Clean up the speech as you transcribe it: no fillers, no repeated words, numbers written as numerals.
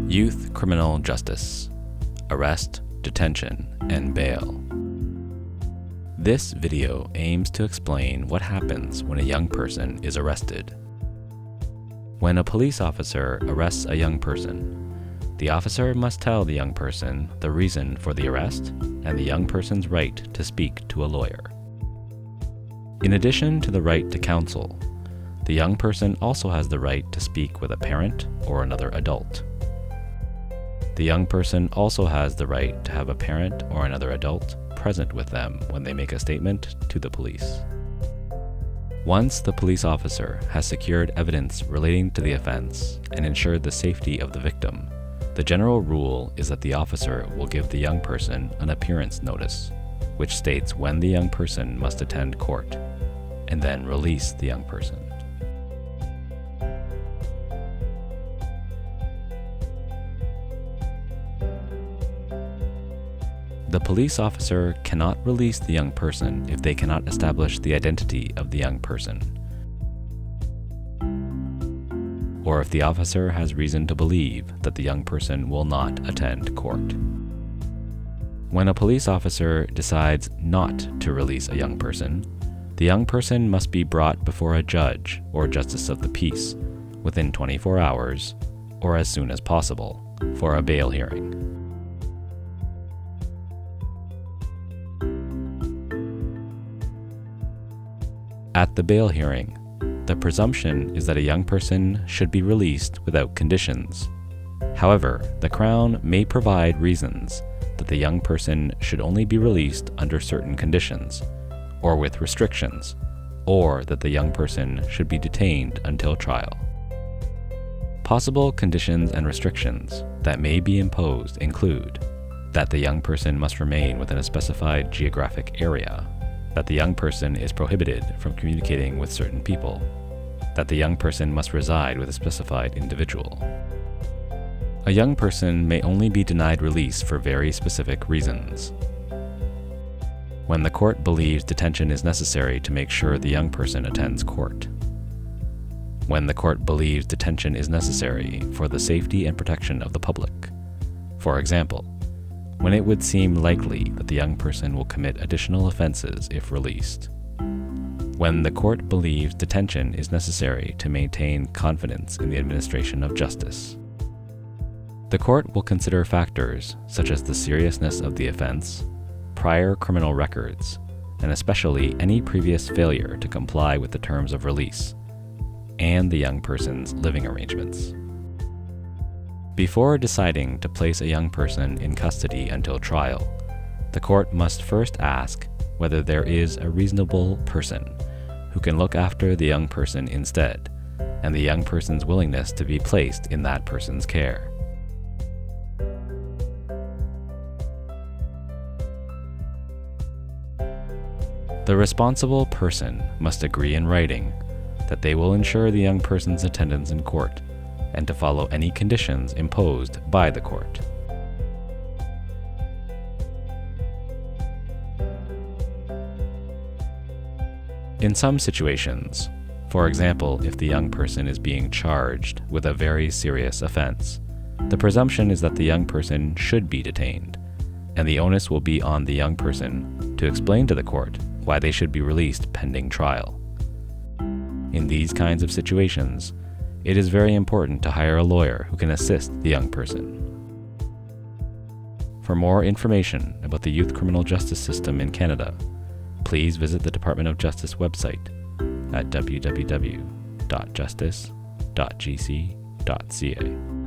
Youth criminal justice, arrest, detention, and bail. This video aims to explain what happens when a young person is arrested. When a police officer arrests a young person, the officer must tell the young person the reason for the arrest and the young person's right to speak to a lawyer. In addition to the right to counsel, the young person also has the right to speak with a parent or another adult. The young person also has the right to have a parent or another adult present with them when they make a statement to the police. Once the police officer has secured evidence relating to the offense and ensured the safety of the victim, the general rule is that the officer will give the young person an appearance notice, which states when the young person must attend court, and then release the young person. The police officer cannot release the young person if they cannot establish the identity of the young person, or if the officer has reason to believe that the young person will not attend court. When a police officer decides not to release a young person, the young person must be brought before a judge or justice of the peace within 24 hours or as soon as possible for a bail hearing. At the bail hearing, the presumption is that a young person should be released without conditions. However, the Crown may provide reasons that the young person should only be released under certain conditions, or with restrictions, or that the young person should be detained until trial. Possible conditions and restrictions that may be imposed include that the young person must remain within a specified geographic area, that the young person is prohibited from communicating with certain people, that the young person must reside with a specified individual. A young person may only be denied release for very specific reasons. When the court believes detention is necessary to make sure the young person attends court. When the court believes detention is necessary for the safety and protection of the public. For example, when it would seem likely that the young person will commit additional offenses if released. When the court believes detention is necessary to maintain confidence in the administration of justice. The court will consider factors such as the seriousness of the offense, prior criminal records, and especially any previous failure to comply with the terms of release, and the young person's living arrangements. Before deciding to place a young person in custody until trial, the court must first ask whether there is a reasonable person who can look after the young person instead, and the young person's willingness to be placed in that person's care. The responsible person must agree in writing that they will ensure the young person's attendance in court and to follow any conditions imposed by the court. In some situations, for example, if the young person is being charged with a very serious offense, the presumption is that the young person should be detained, and the onus will be on the young person to explain to the court why they should be released pending trial. In these kinds of situations, it is very important to hire a lawyer who can assist the young person. For more information about the youth criminal justice system in Canada, please visit the Department of Justice website at www.justice.gc.ca.